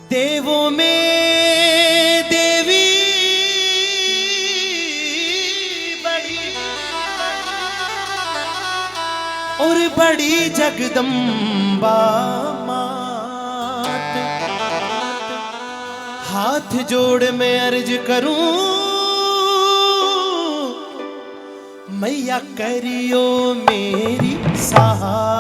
देवों में देवी बड़ी और बड़ी जगदम्बा मात। हाथ जोड़ मैं अर्ज करूं मैया करियो मेरी सहाय।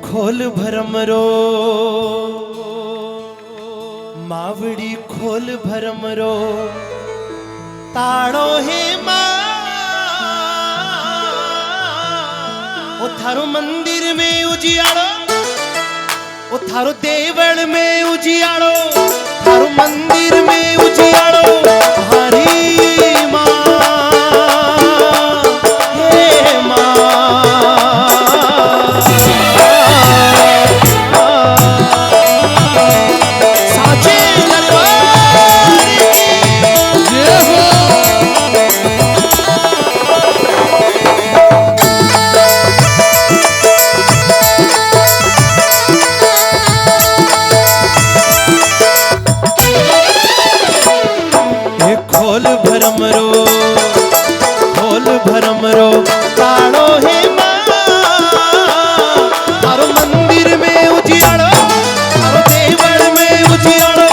खोल भरम रो मावड़ी खोल भरम रो ताड़ो हे मां। ओ थारो मंदिर में उजियाड़ो, ओ थारो देवल में उजियाड़ो, थारो मंदिर में उजियाड़ो हरी मां। भरम रो ताड़ो हे मां। थारो मंदिर में उजियाड़ो, थारो देवल में उजियाड़ो,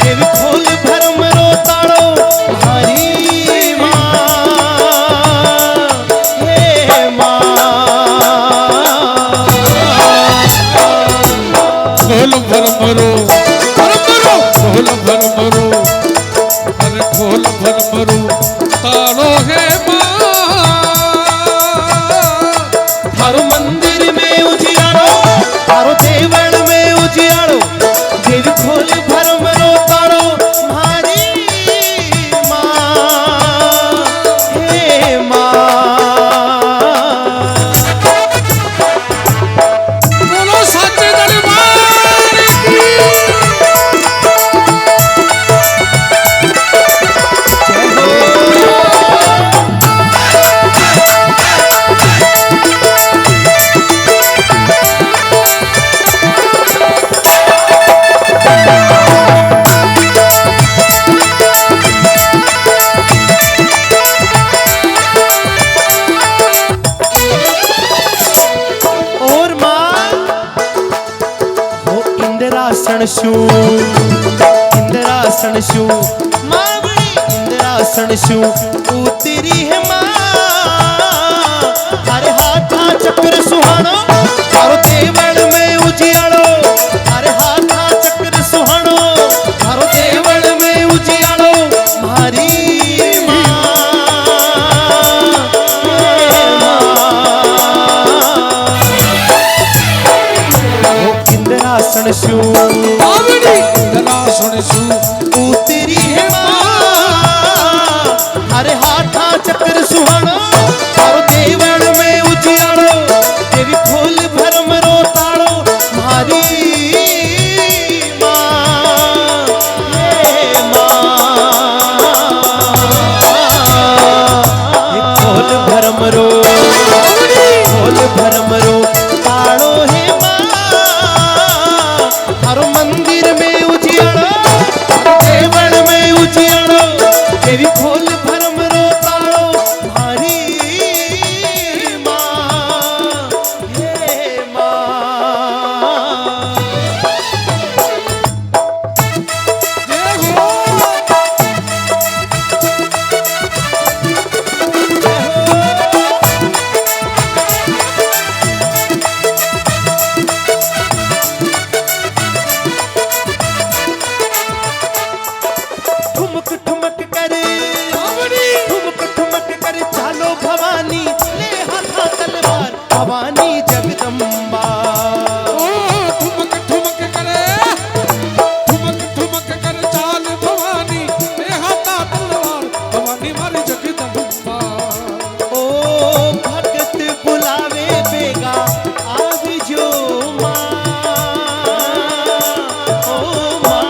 देवी खोल भरम रो ताड़ो हरी मां। हे मां खोल भरम रो खोल भरम रो अरे खोल भरम रो ताड़ो हे मां। थारो मंदिर में उजियाड़ो, थारो देवल में उजियाड़ो, देवी खोल भरम रो ताड़ो हरी मां। हे मां बोलो सच्चे दरबार की। इंद्रासन शू मावड़ी इंद्रासन शू उतरी है मां। अरे हाथा चक्र सुहानो थारो देवल में उजियाड़ो, अरे हाथा चक्र सुहानो थारो देवल में उजियाड़ो मारी इंद्रासन शू उतरी है मां। हरे हाथा चक्र सुहानो थारो देवल में उजियाड़ो, देवी खोल भरम रो ताड़ो मारी मां। हे मां खोल भरम रो खोल भरम रो ताड़ो हे मां। थारो मंदिर में उजियाड़ो, देवल में उजियाड़ो, देवी खोल भरम रो ताड़ो हरी मां। हे मां ठुमक ठुमक करे ठुमक ठुमक करे चालो भवानी ले हाथा तलवार भवानी जगदम्बा। ठुमक ठुमक करे चाल भवानी ले हाथा तलवार भवानी मारी जगदम्बा। ओ भगत बुलावे बेगा आवी जो मां। ओ मां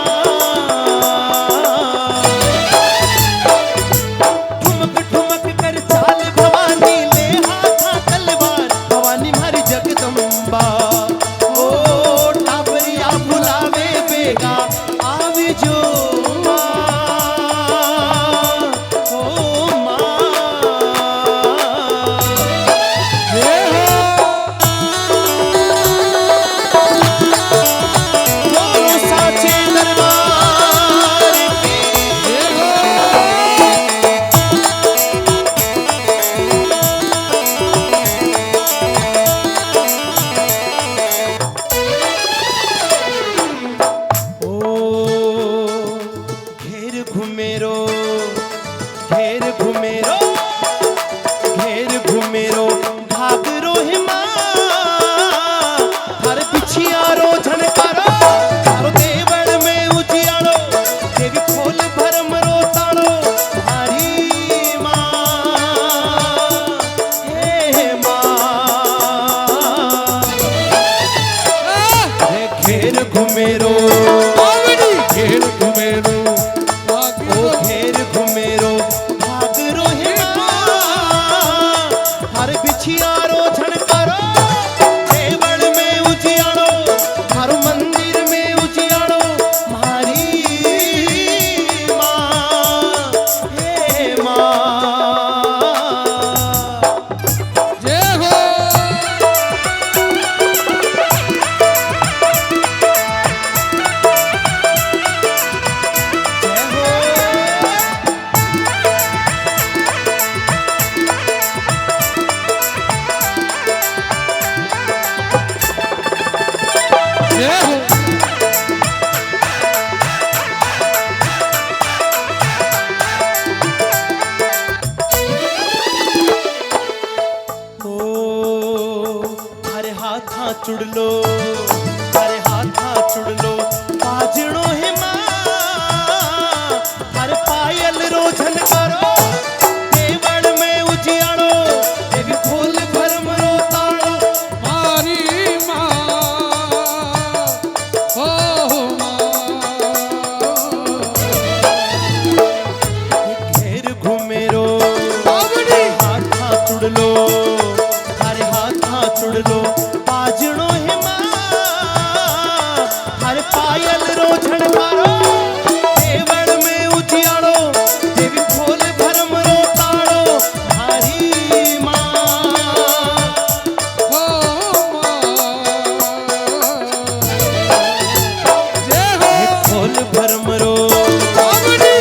घेर घुमेरो घाघरो हिमा हर बिछियारो झनकारो थारो देवल में उजियारो देवी खोल भरम रो ताड़ो हरी माँ हे माँ घेर घुमेरो घेर घुमेरो ओ घेर घुमेरो भागरो हिमा हर बिछियारो झनकारो देवल में उजियारो हर मंदिर में उजियारो मारी माँ हे माँ जय हो जय हो जय हो ओ हरे हाथा चुड़ लो हरे हाथा चुड़ लो बाजणो हिमा हर पायल रोझन करो देवल में उजियारो देवी खोल भरम रो ताड़ो मारी माँ हो माँ घेर घुमेरो बावड़ी हाथा चुड़ लो हरे हाथा चुड़ लो बाजणो हिमा हर पायल रोझन करो देवल में उजियारो देवी खोल भरम रो ताड़ो हरी माँ हो माँ जय हो खोल भरम रो बावड़ी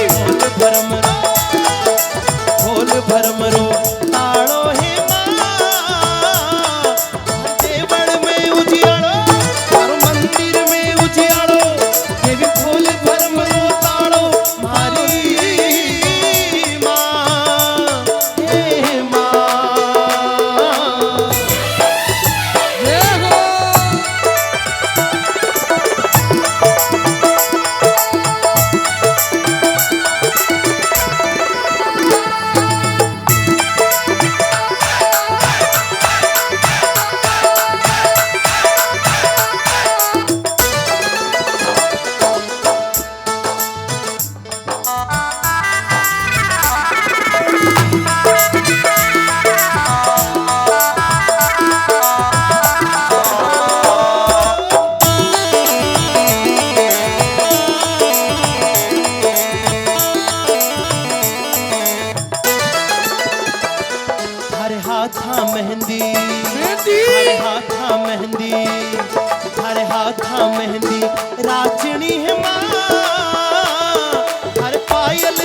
खोल भरम रो ताड़ो हे माँ देवल में उजियारो हर मंदिर में उजियारो देवी खोल भरम रो ताड़ो मारी माँ हे माँ जय हो हरे हाथा मेहंदी मेहंदी हरे हाथा मेहंदी हरे हाथा मेहंदी राजनी है माँ हर पायल